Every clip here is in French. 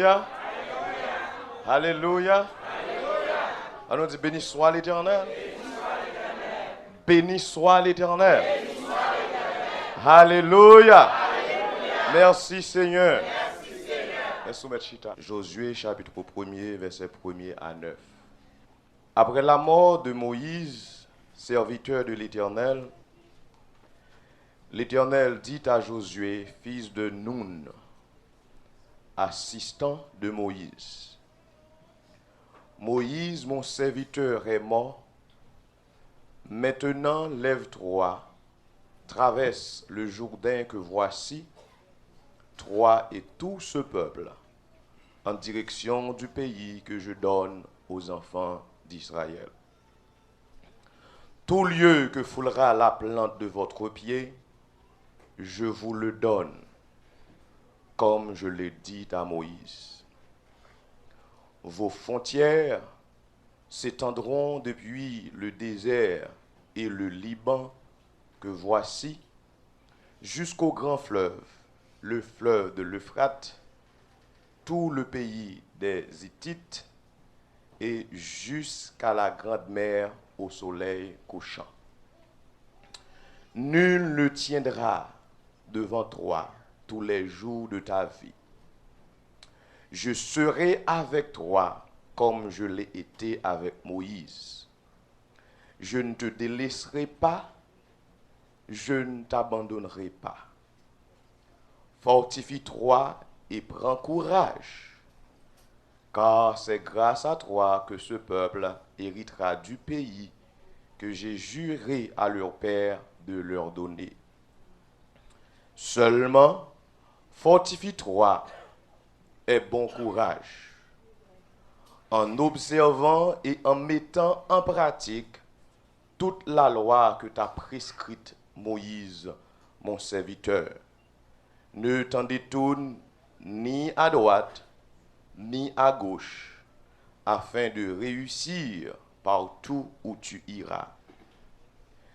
Alléluia. Alléluia. Alors on dit béni soit l'Éternel. Béni soit l'Éternel. Alléluia. Merci Seigneur. Josué chapitre 1er, verset 1er à 9. Après la mort de Moïse, serviteur de l'Éternel, l'Éternel dit à Josué, fils de Nun, assistant de Moïse: Moïse, mon serviteur, est mort. Maintenant, lève-toi, traverse le Jourdain que voici, toi et tout ce peuple, en direction du pays que je donne aux enfants d'Israël. Tout lieu que foulera la plante de votre pied, je vous le donne, comme je l'ai dit à Moïse. Vos frontières s'étendront depuis le désert et le Liban que voici, jusqu'au grand fleuve, le fleuve de l'Euphrate, tout le pays des Hittites et jusqu'à la grande mer au soleil couchant. Nul ne tiendra devant toi tous les jours de ta vie. Je serai avec toi comme je l'ai été avec Moïse. Je ne te délaisserai pas, je ne t'abandonnerai pas. Fortifie-toi et prends courage, car c'est grâce à toi que ce peuple héritera du pays que j'ai juré à leur père de leur donner. Seulement, fortifie-toi et bon courage, en observant et en mettant en pratique toute la loi que t'a prescrite Moïse, mon serviteur. Ne t'en détourne ni à droite, ni à gauche, afin de réussir partout où tu iras.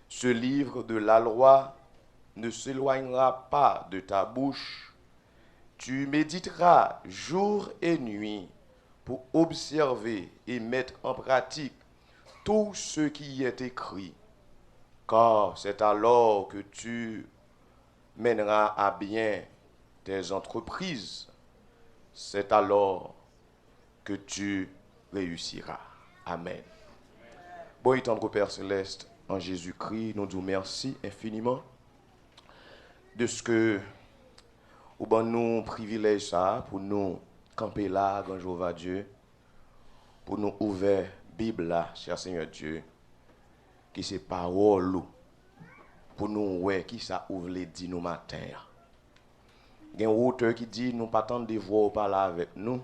Ce livre de la loi ne s'éloignera pas de ta bouche. Tu méditeras jour et nuit pour observer et mettre en pratique tout ce qui y est écrit, car c'est alors que tu mèneras à bien tes entreprises, c'est alors que tu réussiras. Amen. Bon et tendre Père Céleste, en Jésus-Christ, nous disons merci infiniment de ce que ou ben nous privilège ça pour nous camper là, grand Jéhovah Dieu, pour nous ouvrir Bible là, cher Seigneur Dieu, qui c'est parole pour nous ouais qui ça ouvre les dit nous matin. Il y a un auteur qui dit nous pas tant de voir parler avec nous.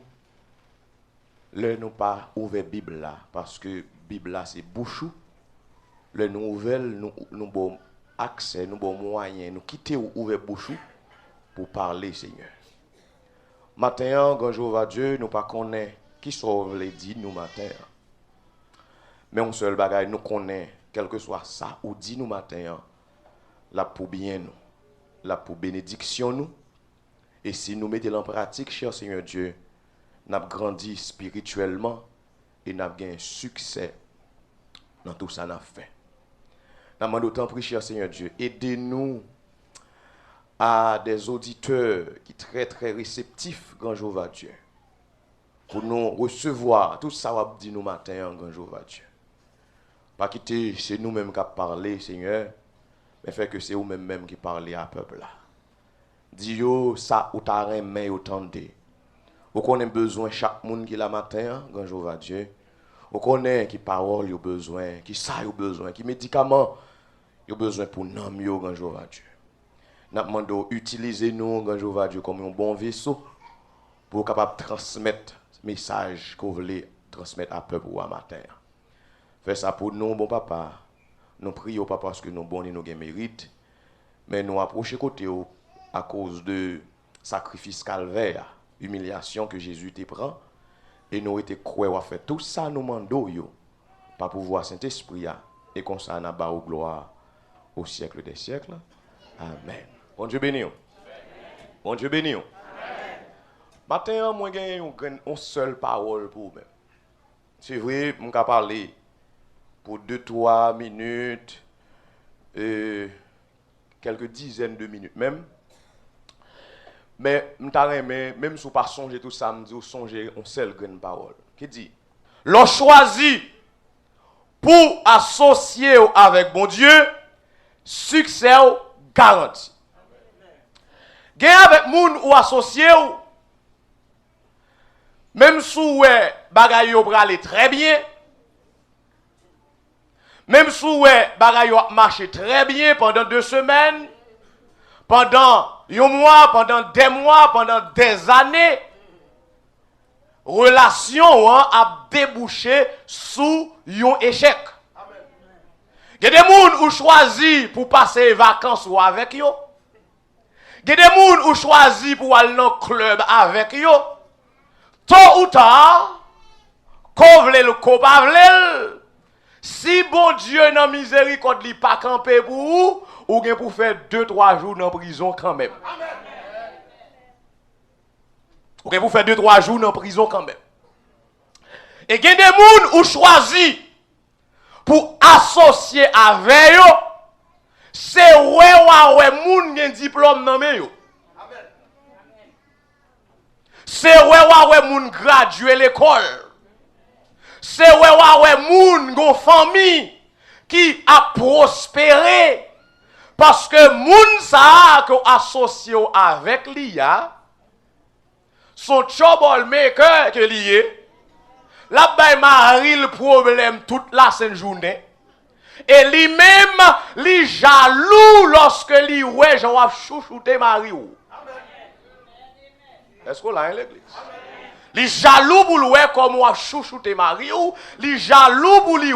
Le nous pas ouvert Bible là parce que Bible là c'est bouchou. Le nous ouvert nous bon accès, nous bon moyen, nous quitter ouvert bouchou pour parler Seigneur. Matin, quand Jéhovah Dieu, nous pas connaît qui sauve les dit nous matin. Mais un seul bagage nous connaît, quel que soit ça ou dit nous matin, là pour bien nous, là pour bénédiction nous. Et si nous mettons en pratique, cher Seigneur Dieu, nous avons grandi spirituellement et nous avons gagné succès dans tout ça nous avons fait. Nous avons d'autant pris, cher Seigneur Dieu, aidez-nous à des auditeurs qui sont très très réceptifs, grand Jéhovah Dieu, pour nous recevoir tout ça va dire nous matin, grand Jéhovah Dieu. Pas quitter, c'est nous-mêmes qui parlons, Seigneur, mais fait que c'est nous-mêmes qui parlons à peuple là. Dis-yo ça ou ta reine ou tendez. Ou qu'on a besoin chaque monde qui la matin, grand Jéhovah Dieu. Ou qu'on a qui parole yo besoin, qui ça yo besoin, qui médicament yo besoin pour nam yo grand Jéhovah Dieu. N'a demandé utiliser nous grand Jéhovah Dieu comme un bon vaisseau pour capable transmettre message qu'on voulait transmettre à peuple ou à matin. Fais ça pour nous bon papa. Nous prions pas parce que nous bons et nous gain mérite, mais nous approcher côté à cause de sacrifice calvaire, humiliation que Jésus te prend, et nous été croire à faire tout ça nous mando yo, par pouvoir Saint-Esprit et comme ça n'a pas gloire au siècle des siècles. Amen. Bon Dieu béni. Bon Dieu béni. Matin, moi, j'ai une seule parole pour vous-même. C'est vrai, je vais parler pour 2-3 minutes, quelques dizaines de minutes même. Mais, même si vous ne pas songer tout ça, je dis songer une seule grande parole. Qui dit, l'on choisit pour associer avec bon Dieu, succès garanti. Gain avec moun ou associé ou, même si vous bagay yo prale très bien, même si vous bagay yo marché très bien pendant 2 semaines, pendant un mois, pendant des mois, pendant des années, relation a débouché sous un échec. Il y a des gens qui choisissent pour passer les vacances avec eux. Il y a des gens qui choisissent pour aller dans le club avec eux. Tôt ou tard, qu'on vle le copavle, si bon Dieu n'a miséricorde li pas camper pour vous, ou bien pour faire 2-3 jours dans prison quand même. Ou bien pour faire 2-3 jours dans prison quand même. Et il y a des gens qui choisissent pour associer avec eux, c'est ouais moun gen diplôme nan men yo. C'est ouais moun gradué l'école. C'est ouais moun gon famille qui a prospéré parce que moun sa ko associé avec l'IA son troublemaker que lié. La bay mari le problème toute la sainte journée. Et lui-même, li jaloux lorsque li ouais j'en a chouchouté mari ou. Est-ce qu'on l'a à l'église? Li jaloux pour lui comment a chouchouté mari ou, li jaloux pour lui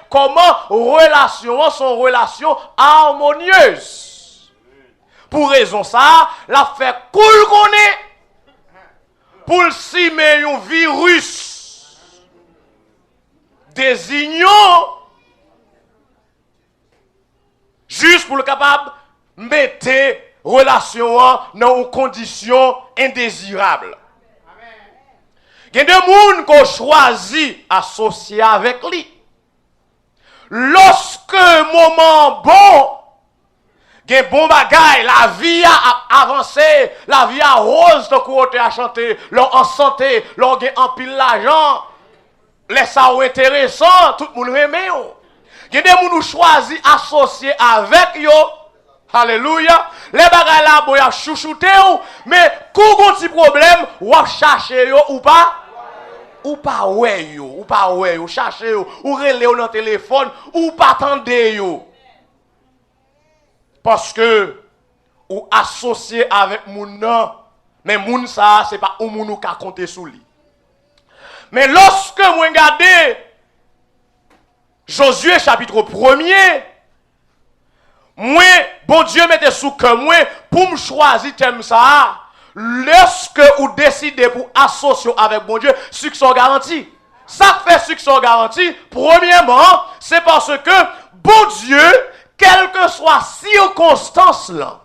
comment relation son relation harmonieuse. Pour raison ça, la fait cool connaît pour le simer un virus désignant juste pour le capable mettre relation dans une condition indésirable. Il y a des gens qui ont choisi associer avec lui. Lorsque moment bon, il y a bon bagay, la vie a avancé, la vie a rose de côté à chanter, l'on en santé, l'on gagne en pile l'argent. Les ça intéressant, tout le monde aime. Il y a des gens qui choisissent associer avec yo. Alléluia. Les bagages là, bon, y a chouchouté mais quand un petit problème, ou chercher yo ou pas? Ou pas ouais yo, chercher yo, ou relé yo dans téléphone, ou pas attendre yo. Parce que ou associé avec moun nan, mais moun ça c'est pas un moun qui a compté sous lui. Mais lorsque vous regardez Josué chapitre 1er, moi, bon Dieu mette sous que moi, pour me choisir thème ça, lorsque vous décidez pour associer avec bon Dieu, succès garanti. Ça fait succès garanti, premièrement, c'est parce que bon Dieu, quelle que soit circonstance là,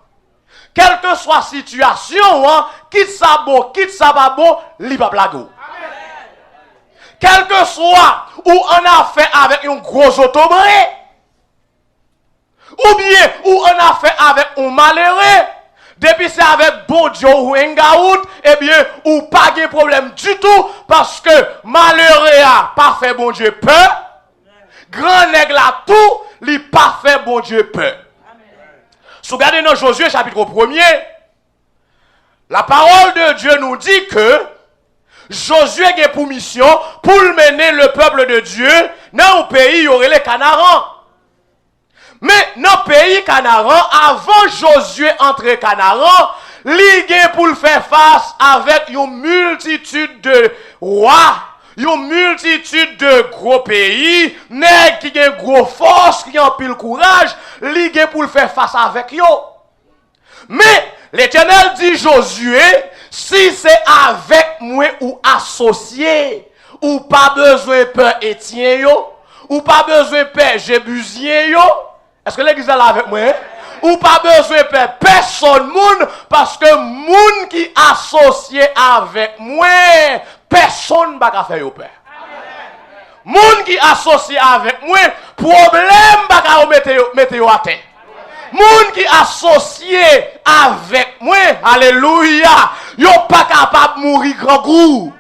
quelle que soit situation, quitte ça pas bon, li pa blague. Quel que soit où on a fait avec un gros autobré, ou bien où on a fait avec un malheureux, depuis c'est avec bon Dieu ou un gaout, eh bien, ou pas de problème du tout, parce que malheureux a pas fait bon Dieu peur, grand nègre a tout, li pas fait bon Dieu peur. Si vous regardez dans Josué chapitre 1er, la parole de Dieu nous dit que Josué a pour mission pour mener le peuple de Dieu dans le pays, il y aurait les Canarans. Mais dans le pays Canaran, avant Josué entrer Canaran, il a pour faire face avec une multitude de rois, une multitude de gros pays, nèg qui ont gros force, qui ont pile courage, il a pour faire face avec eux. Mais l'Éternel dit Josué, si c'est avec moi ou associé, ou pas besoin de peur Étienne, ou pas besoin de peur Jébusien, est-ce que l'église est là avec moi? ou pas besoin de faire personne moun, parce que moun qui associé avec moi, personne va faire yo peur. Moun qui associé avec moi, problème va mettre yo à terre. Moun qui associé avec moi, alléluia, yo pas capable de mourir grand coup.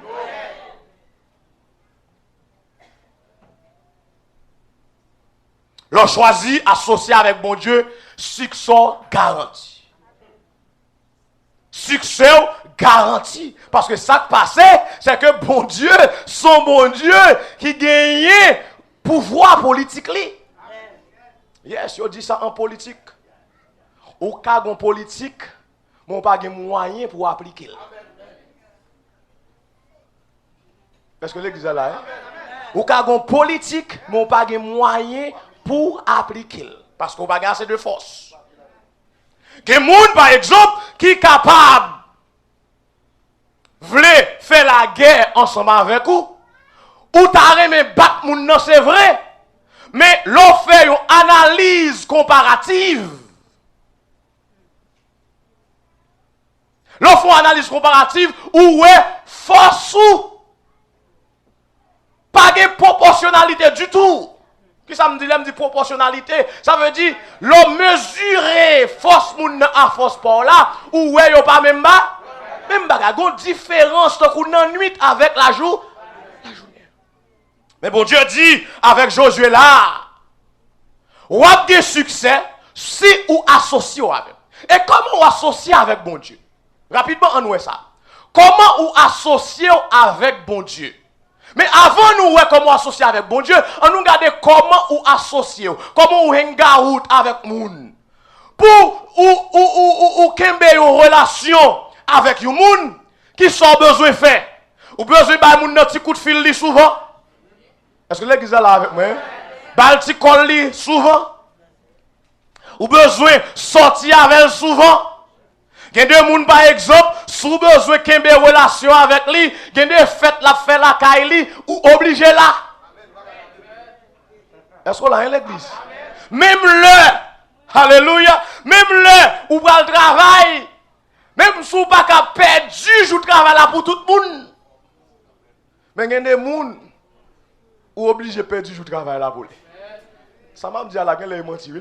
L'on choisit associé avec bon Dieu, succès garanti. Succès garanti. Parce que ça qui passait, c'est que bon Dieu, son bon Dieu, qui gagnait pouvoir politique. Yes, je dis ça en politique. Au cas de politique, on n'a pas de moyens pour appliquer. Est-ce que l'église est là? Au cas de politique, on n'a pas de moyens pour appliquer. Parce qu'on va garder de force. Il y a des gens, par exemple, qui sont capables de faire la guerre ensemble avec vous. Ou t'as aimé battre moun non, c'est vrai. Mais l'on fait une analyse comparative. L'on fait une analyse comparative où est force ou pas de proportionnalité du tout. Qui ça me dit? Là, me dit proportionnalité. Ça veut dire, l'on mesurer force moun à force par là, ou est yo pas même bas. Même baga, gon différence de coup nan nuit avec la journée. Mais bon Dieu dit avec Josué là, ou a des succès si ou associé avec. Et comment on associe avec bon Dieu? Rapidement on voit ça. Comment on associe avec bon Dieu? Mais avant nous voir comment associer avec bon Dieu, on nous regarde comment on associe, comment on hang out avec moun. Pour ou kembe une relation avec yon moun qui sont besoin de faire. Ou besoin de moun nan ti coup de fil li souvent. Est-ce que l'église est là avec moi? Bal ti kol li souvent. Ou besoin sortir avec souvent. Gen de moun par exemple, sous besoin kembe relation avec lui, gen de fête la fait la kay li ou obligé là. Est-ce qu'on a l'église? Même le, alléluia, même le ou va le travail, même si vous pas qu'à perdre du jour de travail là pour tout le monde. Mais gen de moun ou obligé de perdre du jour de travail là pour lui. Ça m'a dit à la gen les menti.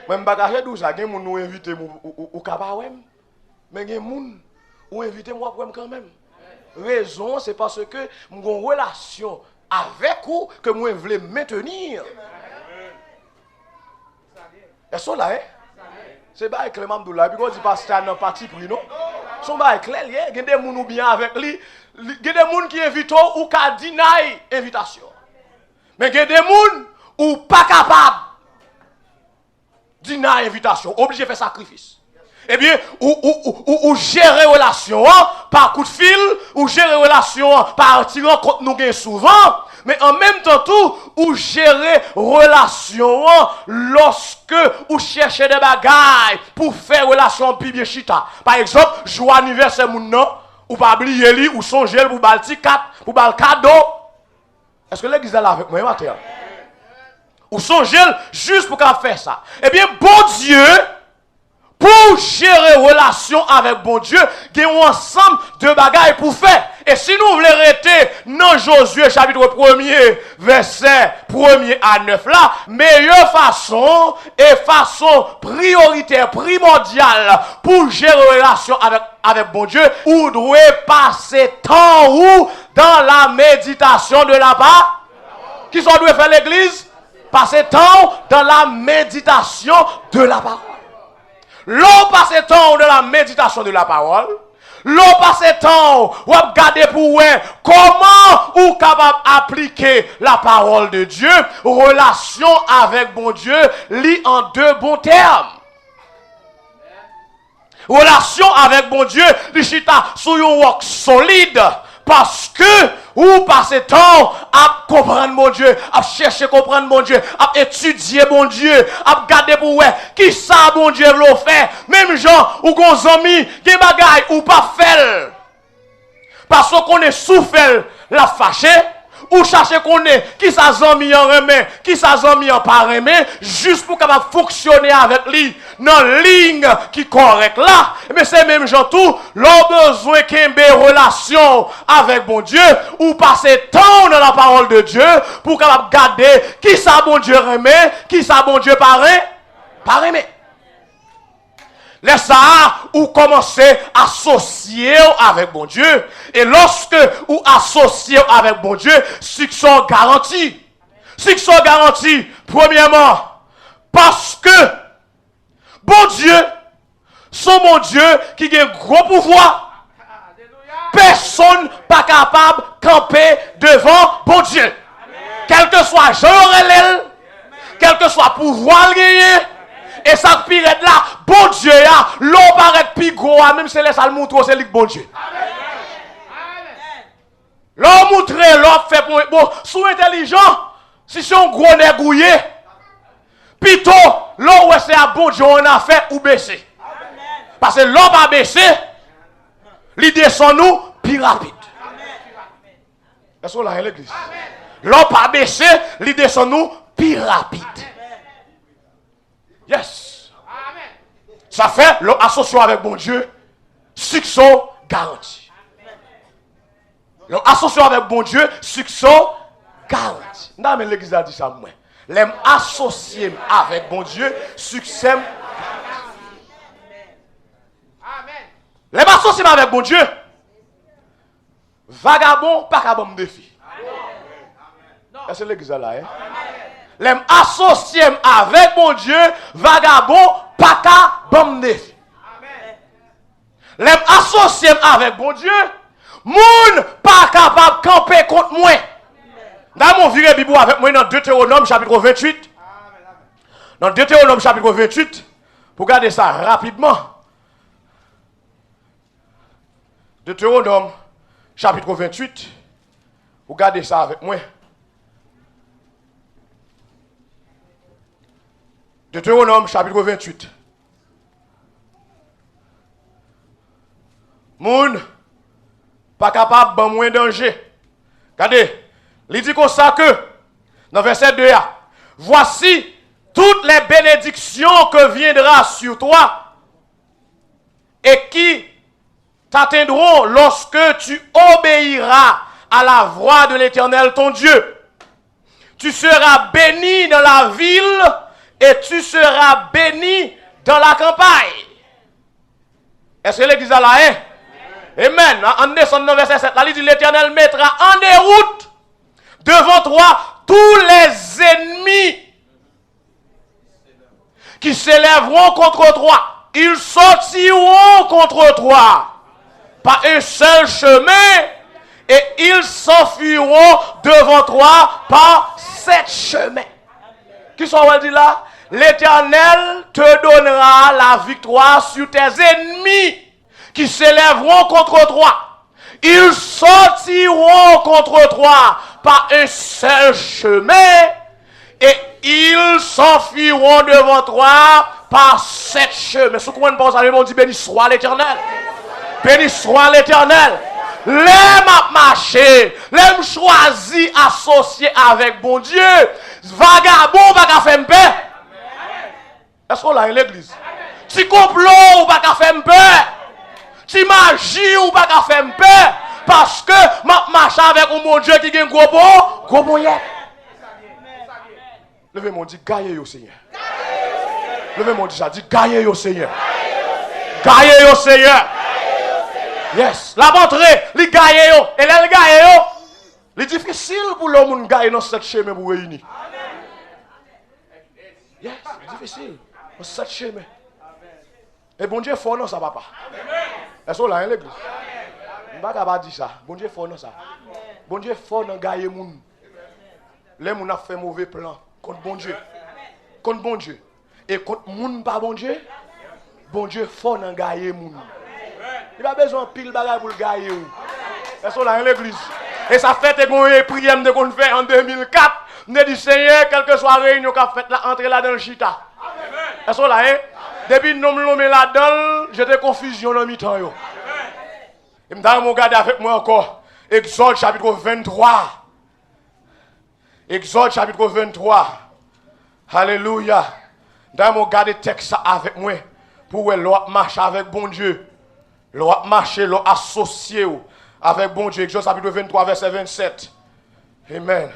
Même bagage d'où ça, gen moun nous inviter ou capable mais gen moun ou inviter moi pour quand même. Raison c'est parce que mon relation avec vous que moi voulais maintenir. Est-ce là hein? C'est pas Clément Abdoulaye puis on dit pasteur dans parti pris non. Son ba clair lié, gen des moun ou bien avec lui, gen des moun qui invite ou ka deny invitation. Mais gen des moun ou pas capable dîner invitation, obligé de faire sacrifice. Eh bien, ou gérer relation par coup de fil, ou gérer relation par tirant contre nous souvent, mais en même temps tout, ou gérer relation lorsque ou cherchez des bagailles pour faire relation plus bien chita. Par exemple, joie anniversaire moun non, ou pas oublier li, ou songer pour balti 4, pour bal cadeau. Est-ce que l'église est là avec moi matin? Ou songez juste pour faire ça. Eh bien, bon Dieu, pour gérer relation avec bon Dieu, il y a un ensemble de bagailles pour faire. Et si nous voulons arrêter dans Josué chapitre 1er, verset 1er à 9 là, meilleure façon et façon prioritaire, primordiale pour gérer relation avec bon Dieu, ou doit passer temps où dans la méditation de la part. Qui sont doit faire l'église? Passer temps dans la méditation de la parole. L'on passe temps dans la méditation de la parole. L'on passe temps ou regarder pour comment ou capable appliquer la parole de Dieu, relation avec bon Dieu, lit en deux bons termes. Relation avec bon Dieu, l'chita sous un roc solide. Parce que, ou passez temps à comprendre mon Dieu, à chercher comprendre mon Dieu, à étudier mon Dieu, à regarder pour qui ça mon Dieu veut faire. Même gens ou gon amis, qui bagaille ou pas faire. Parce qu'on est souffert la fâché, ou chercher qu'on est, qui ça zami en remet, qui ça zami en pas remet, juste pour capable fonctionner avec lui, dans ligne qui correct là. Mais c'est même gens tout, l'ont besoin qu'il y ait relation avec bon Dieu, ou passer temps dans la parole de Dieu, pour capable garder qui ça bon Dieu remet, qui ça bon Dieu pas remet. Les ça ou commencer à associer avec bon Dieu. Et lorsque ou associer avec bon Dieu, succès garanti. Succès garanti, premièrement, parce que bon Dieu, son bon Dieu qui a un gros pouvoir, personne pas capable de camper devant bon Dieu. Quel que soit Jean-Relel, quel que soit pouvoir gagné, et ça pire là, bon Dieu, l'on paraît plus gros, même si c'est le montre, c'est le bon Dieu. L'on montre, l'on fait pour. Bon, sous intelligent, si c'est un gros négouillé, plutôt, l'on ouais, c'est un bon Dieu, on a fait ou baisser. Parce que l'on va baisser, l'idée sont nous, plus rapide. Est-ce qu'on l'a l'église? L'on va baisser, l'idée sont nous, plus rapide. Yes. Ça fait l'association avec bon Dieu, succès garanti. L'association avec bon Dieu, succès garanti. Non, mais l'église a dit ça moi. L'aime associer avec bon Dieu, succès garanti. L'aime associer avec bon Dieu, vagabond, pas qu'à bon défi. Est-ce que l'église là, hein? L'aime associer avec mon Dieu, vagabond, pas qu'à bon défi. L'aime associer avec mon Dieu, moun pas capable de camper contre moi. Dans mon viré Bible avec moi dans Deutéronome chapitre 28. Dans Deutéronome chapitre 28, pour garder ça rapidement. Deutéronome chapitre 28, pour garder ça avec moi. Deutéronome chapitre 28. Moun, pas capable de moins danger. Regardez, il dit comme ça que, dans verset 2, voici toutes les bénédictions que viendra sur toi et qui t'atteindront lorsque tu obéiras à la voix de l'Éternel ton Dieu. Tu seras béni dans la ville et tu seras béni dans la campagne. Est-ce que l'église a là, hein? Amen. En descendant dans verset 7, là, il dit l'Éternel mettra en déroute devant toi tous les ennemis qui s'élèveront contre toi. Ils sortiront contre toi par un seul chemin et ils s'enfuiront devant toi par 7 chemins. Qui sont dit là? L'Éternel te donnera la victoire sur tes ennemis qui s'élèveront contre toi. Ils sortiront contre toi par un seul chemin et ils s'enfuiront devant toi par 7 chemins. Ce qu'on pense à lui, on dit béni soit l'Éternel. Béni soit l'Éternel. L'aime à marcher, l'aime choisi associé avec bon Dieu. Vagabond, pas qu'à faire peur. Est-ce qu'on l'a l'église? Si complot ou pas qu'à faire peur. Si magie ou pas qu'à faire peur. Parce que ma marche avec un bon Dieu qui a un gros bon yep. Levez-moi dit gaillez yo Seigneur. Levez-moi dit ça dit gaillez yo Seigneur. Gaillez yo Seigneur. Yes, la montre, li gagne yo, et là le gagne yo. C'est difficile pour l'homme gagne dans cette chemin pour réunir. Yes, c'est difficile dans cette chemin. Et bon Dieu fort non ça papa. Est-ce que là hein l'église? On va pas dire ça. Bon Dieu fort non ça. Bon Dieu fort dans gagne moun. Les moun a fait mauvais plan contre bon Dieu. Contre bon Dieu. Et contre moun pas bon Dieu. Bon Dieu fort dans gagne moun. Il n'a pas besoin de pile bagage pour le gagner. C'est ça là l'église. Et ça fait que prière de qu'on fait en 2004. On a dit Seigneur, quelle que soit la réunion qu'a fait là, entrer là dans le chita. C'est ça là, hein? Depuis nous nommé là-dedans, j'étais confusion dans mi temps. Et m'dame mon garde avec moi encore. Exode chapitre 23. Exode chapitre 23. Alléluia. Dans mon garde texte avec moi. Pour l'autre marche avec bon Dieu. L'autre marche, l'autre associé avec bon Dieu. Exode chapitre 23, verset 27. Amen.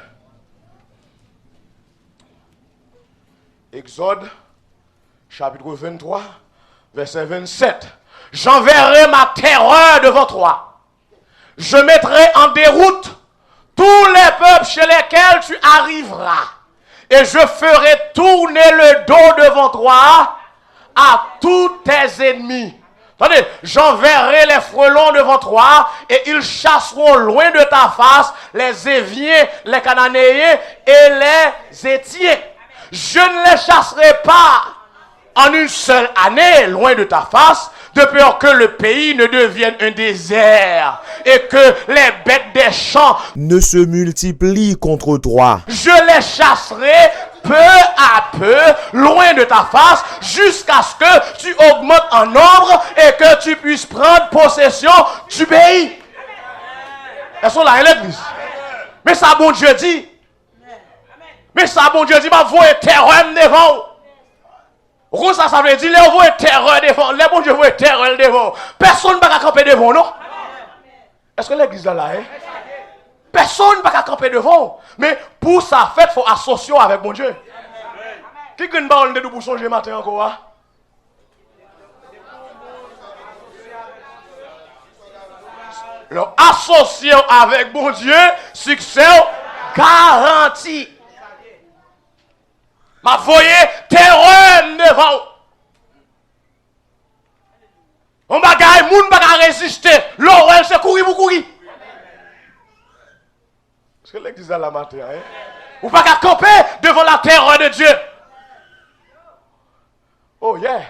Exode chapitre 23, verset 27. J'enverrai ma terreur devant toi. Je mettrai en déroute tous les peuples chez lesquels tu arriveras. Et je ferai tourner le dos devant toi à tous tes ennemis. Attendez, j'enverrai les frelons devant toi et ils chasseront loin de ta face les Éviens, les Cananéens et les Hétiens. Je ne les chasserai pas en une seule année loin de ta face, de peur que le pays ne devienne un désert et que les bêtes des champs ne se multiplient contre toi. Je les chasserai peu à peu, loin de ta face, jusqu'à ce que tu augmentes en nombre et que tu puisses prendre possession du pays. Elles sont là, à l'église. Mais ça, bon Dieu dit. Mais ça, bon Dieu dit, ma voix est terreur devant. Où ça veut dire, les voix est terreur devant. Les bon Dieu voix est terreur devant. Personne ne va camper devant, non? Est-ce que l'église est là, hein? Personne ne va camper devant. Mais pour ça, il faut associer avec mon Dieu. Qui est une balle de pour changer matin encore? Alors, associer avec mon Dieu, succès garanti. Ma voyez terreur devant. On bagaille, moun bagaille résister. L'orel c'est courir pour courir. Est-ce que l'église a la matin, hein? Ou pas qu'à camper devant la terreur de Dieu. Oh yeah.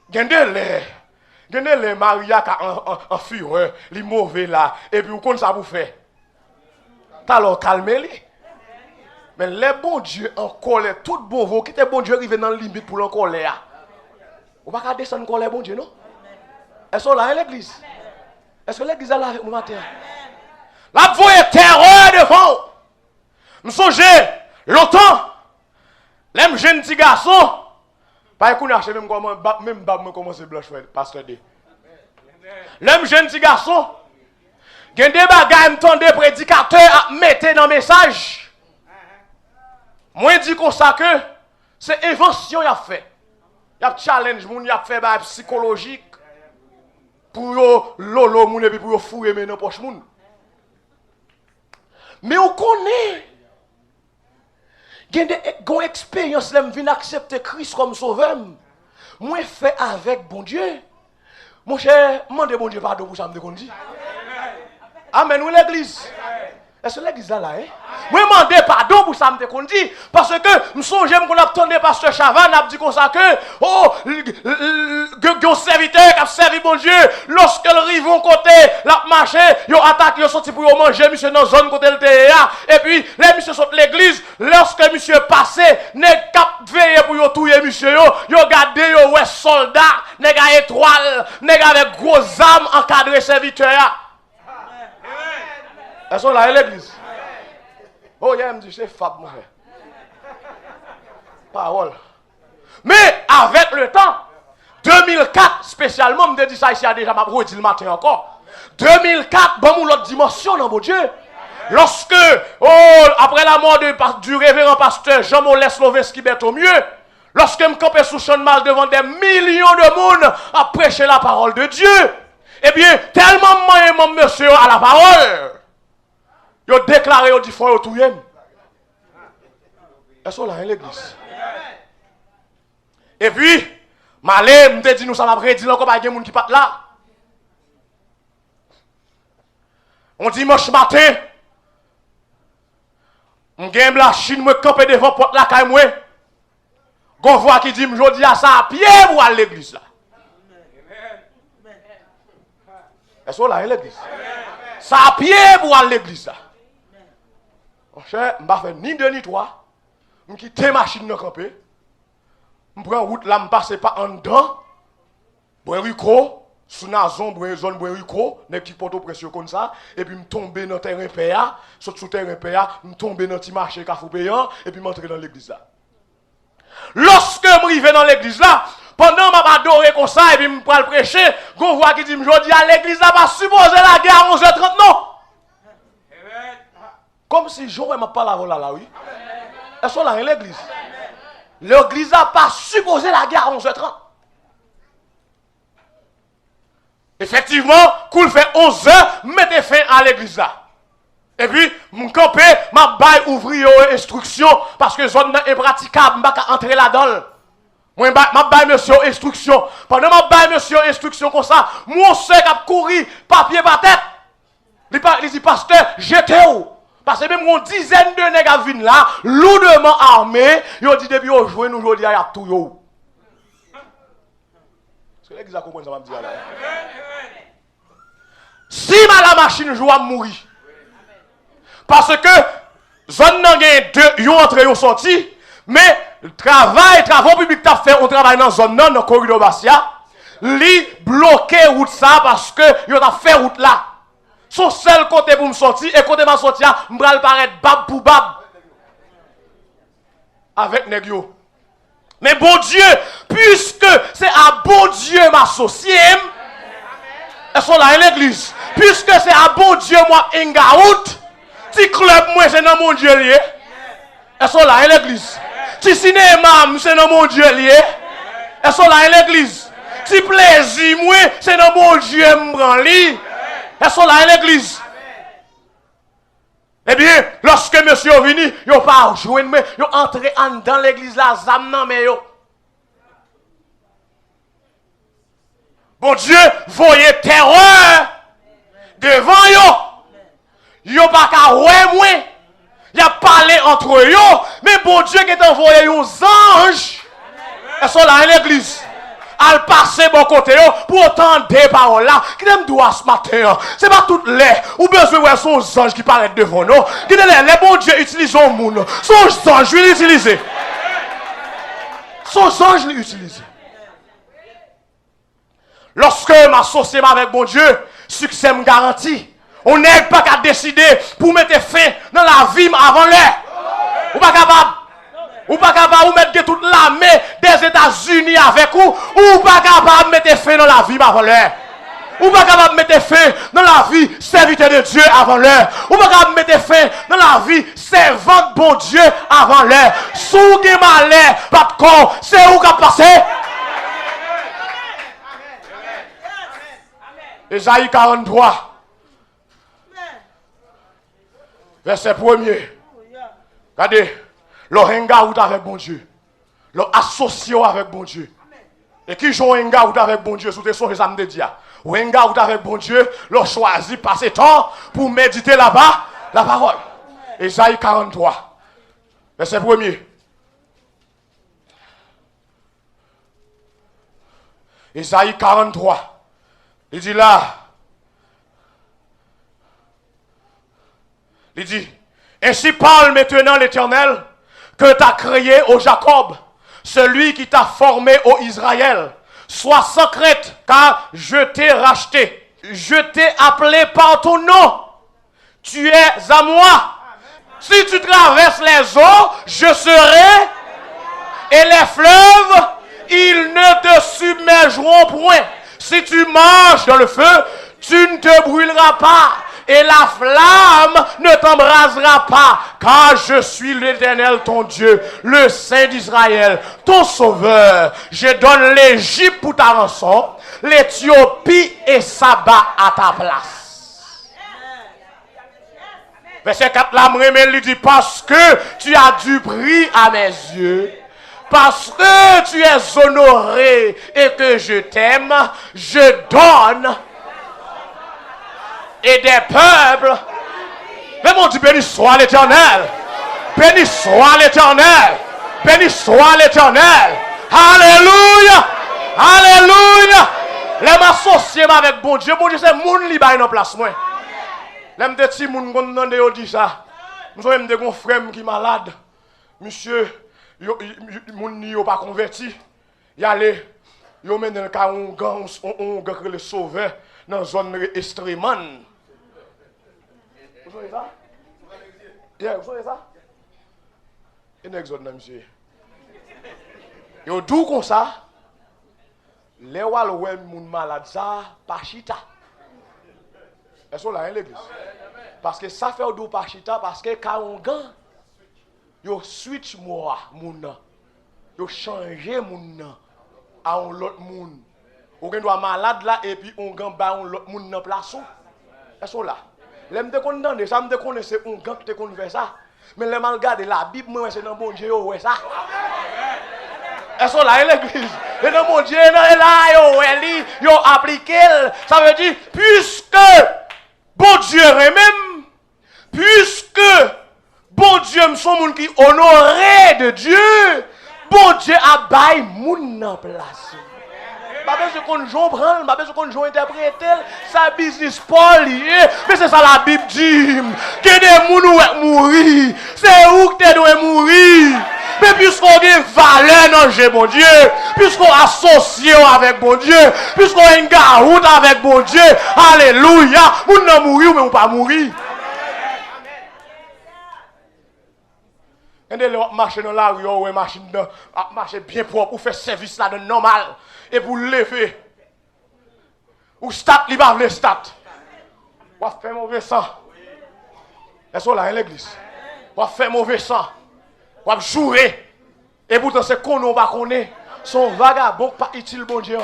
Gardez les Maria qui en fureur, les mauvais là, et puis vous comptez ça vous faire. T'as calmez-les. Mais les bons dieux en colère, tout bon vos qui étaient bon Dieu arrivent dans la limite pour l'en colère. Ou pas qu'à descendre colère bon Dieu, non? Est-ce que là à l'église? Est-ce que l'église est là avec nous matin? La voix est terreur devant. Je songe longtemps, les jeunes petits garçons, pas qu'on a même commencer blanche pasteur D. Les jeunes petits garçons, il y a des bagages m'tendent prédicateurs à mettre dans le message. Moi je dis comme ça que c'est invention y a fait. Y a challenge moun y a fait ba psychologique pour yo lolo moun et puis pour yo fouiller mais dans poche moun. Mais on connaît. Il y a une expérience, je viens accepter Christ comme sauveur. Moi, je fais avec bon Dieu. Mon cher, demandez bon Dieu pardon pour ça, me dit. Amen, ou l'église? Est-ce que l'église est là, hein? Moi, je demande pardon pour ça, me dit. Parce que, je songe qu'on a entendu pasteur Chavan, a dit comme ça que, oh, un serviteur qui a servi bon Dieu, lorsque le rivon côté, la marché, ils ont attaqué, ils ont sorti pour manger, monsieur, dans la zone côté le TEA. Et puis, les monsieur sont l'église, lorsque monsieur passé, n'est cap veillé pour yon touyer monsieur, yon gardé, yon ouais soldat, n'est gars étoile, n'est gars avec gros armes encadré serviteur. Elles sont là à l'église. Oh, il me dit, c'est fab, mon frère. Parole. Mais avec le temps, 2004 spécialement, je me dis ça ici, déjà, je redit le matin encore. 2004, bon, l'autre dimension dans mon Dieu. Lorsque, après la mort du révérend pasteur Jean-Molès Sloveski Berthomieux, lorsque je me campais sous champ de mal devant des millions de monde à prêcher la parole de Dieu, eh bien, tellement moyen mon monsieur à la parole, il a déclaré, il a dit, faut tout yem. Est-ce que là, l'église? Et puis, malé, me dit, nous ça m'a prédit encore pas de monde qui part là. On dimanche matin, on gagne la Chine, me camper devant porte la caille moi. Gon voix qui dit, je dis à ça à pied pour aller à l'église là. Est-ce que là, l'église? Ça à pied pour aller à l'église là. Mon cher, je ne vais pas faire ni deux ni trois. Je quitte la machine de camper. Je prends route là, je passe pas en dedans. Bon, Rico, sous Nazon, zone Boerico, nèg qui porte pression comme ça, et puis me tomber dans terrain PA, sous terrain PA, me tomber dans petit marché Carrefour payant, et puis m'entrer dans l'église là. Lorsque je arrive dans l'église là, pendant m'a adoré comme ça, et puis me prends le prêcher, gon voix qui dit, je dis à l'église là, pas supposé la guerre à 11h30, non? Comme si j'aurais m'a pas la voilà là, oui. Elles sont là dans l'église. L'église n'a pas supposé la guerre à 11h30. Effectivement, cool fait 11h, mettez fin à l'église là. Et puis, mon campé, m'a bail ouvrir instruction parce que zone est praticable, m'a entrer là-dedans. Moi, m'a bail monsieur instruction. Pendant m'a bail monsieur instruction comme ça, mon sœur a couru papier par tête. Il dit pasteur, jetez où? Parce que même une dizaine de nègres viennent là, lourdement armés, ils dit depuis au jouer nous aujourd'hui à tout yo. Est-ce que l'église a compris ça va me dire là? Si la machine joue à mourir. Parce que zone nan gen deux yon entré yon sorti, mais travaux publics t'a fait on travaille dans zone nan dans corridor Bastia, li bloqué route ça parce que yon a fait route là. Son seul côté pour me sortir et côté m'a sorti m'bral paraître bab pour bab avec nèg yo. Mais bon Dieu, puisque c'est à bon Dieu m'associer, elles sont là à l'église. Puisque c'est à bon Dieu moi hangout, ti club moi c'est dans mon Dieu lié. Elles sont là à l'église. Ti cinéma c'est dans mon Dieu lié. Elles sont là à l'église. Ti plaisir moi c'est dans mon Dieu m'branli. Elles sont là à l'église. Eh bien, lorsque monsieur est venu, il n'a pas joué, mais il est entré dans l'église là, zam nan mais yo. Bon Dieu, voyez terreur devant yo. Yo pas qu'à ouais moi. Il a parlé entre eux, mais bon Dieu qui a envoyé un ange. Elles sont là à l'église. Al passer bon côté pour entendre des paroles là qui n'aime doit ce matin. C'est pas toutes les ou besoin de son ange qui paraît devant nous. Qui les bon Dieu utilise au monde. Son ange lui l'utiliser. Son ange l'utiliser. Lorsque m'associer avec bon Dieu, succès me garantit. On n'est pas qu'à décider pour mettre fin dans la vie avant l'heure. Ou pas capable. Ou pas capable de mettre toute l'armée des États-Unis avec vous. Ou pas capable de mettre fin dans la vie avant l'heure. Ou pas capable de mettre fin dans la vie serviteur de Dieu avant l'heure. Ou pas capable de mettre fin dans la vie servant de bon Dieu avant l'heure. Sous qui malheur, pas de corps, c'est où qu'a passé. Ésaïe 43. Verset 1er. Regardez. Le hangout avec bon Dieu. Le associé avec bon Dieu. Et qui joue hangout avec bon Dieu, sous tes sons, ça me dit. Ou hangout avec bon Dieu, le choisi passer temps pour méditer là-bas la parole. Ésaïe 43. Verset 1er. Ésaïe 43. Il dit là. Il dit, ainsi parle maintenant l'Éternel que t'as créé au Jacob, celui qui t'a formé au Israël. Sois sans crainte, car je t'ai racheté. Je t'ai appelé par ton nom. Tu es à moi. Si tu traverses les eaux, je serai. Et les fleuves, ils ne te submergeront point. Si tu marches dans le feu, tu ne te brûleras pas. Et la flamme ne t'embrasera pas, car je suis l'Éternel ton Dieu, le Saint d'Israël, ton sauveur. Je donne l'Égypte pour ta rançon, l'Éthiopie et Saba à ta place. Verset 4, la m'remel lui dit, parce que tu as du prix à mes yeux, parce que tu es honoré et que je t'aime, je donne. Et des peuples. Mais mon Dieu, béni soit l'Éternel. Béni soit l'Éternel. Béni soit l'Éternel. Alléluia. Alléluia. Les m'associer avec bon Dieu. Bon Dieu, c'est mon li bay dans place moi. Les m'deti moun kon nan de yo di ça. M'so m'de gon frère qui malade. Monsieur, moun ni yo pas converti. Y aller Yo men dans le cas on gang le sauveur dans zone Estreman. Vous voyez ça? Yeah, vous voyez ça? Un exode nan monsieur. Yo dou comme ça. Les wal wè moun malade ça pas chita. Est-ce que là hein l'église? Parce que ça fait dou pas chita parce que quand on gang yo switch moi moun nan. Yo changer moun nan à un l'autre moun. Ou gen doit malade là et puis on gang ba un l'autre moun nan place. Est-ce que là? L'aime te kon dande ça me te connaissait on gang te kon faire ça. Mais les mal garder la Bible moi c'est dans bon Dieu ouais ça. Est-ce que là l'église? Et dans mon Dieu là yo appliqué ça veut dire puisque bon Dieu même puisque bon Dieu me son monde qui honoré de Dieu bon Dieu a bail moun en place. Pas besoin qu'on joue prendre, pas besoin qu'on joue interpréter, ça business pas lié, mais c'est ça la Bible dit. Que des moun ou mourir, c'est où que tu dois mourir. Mais puisqu'on a une valeur dans Dieu, bon Dieu, puisqu'on associe avec bon Dieu, puisqu'on a une garoute avec bon Dieu, alléluia, moun nan mourir mais ou pas mourir. Et là, marcher dans la rue, ou marcher bien propre, ou faire service là de normal, et pour lever. Ou stat, il va le stat. Ou faire mauvais sang. Est-ce que là, à l'église? Ou faire mauvais sang. Ou jouer. Et pourtant, c'est qu'on ne va pas connaître. Son vagabond, pas utile, bon Dieu.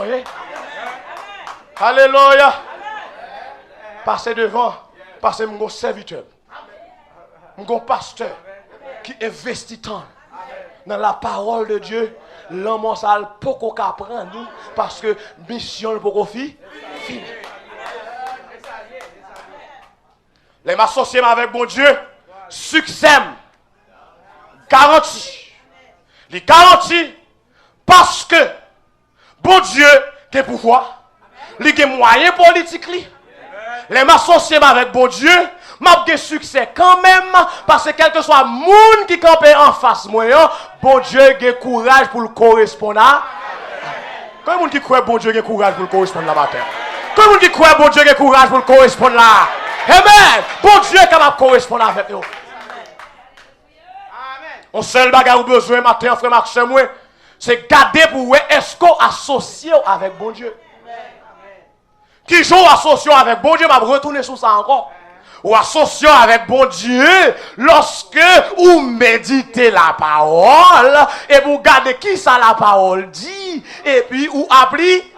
Alléluia. Passez devant, passez mon serviteur, mon pasteur. Qui investit tant dans la parole de Dieu, l'homme ça le poko qu'apprendre nous parce que mission le poko fini. Les m'associer avec bon Dieu, succès garanti. Les garantis parce que bon Dieu a pouvoir, il a moyen politique les m'associer avec bon Dieu m'a de succès quand même parce que quel que soit le monde qui campe en face moi bon Dieu a courage pour le correspondre à quand monde qui croit bon Dieu a courage pour le correspondre là terre quand monde qui croit bon Dieu a courage pour le correspondre là amen bon Dieu est capable de correspondre avec nous on seul bagarre ou besoin matin frère Maxime c'est garder pour est-ce qu'on associé avec bon Dieu qui joue associé avec bon Dieu m'a retourner sur ça encore ou associé avec bon Dieu lorsque vous méditez la parole et vous regardez qui ça la parole dit et puis vous appliquez.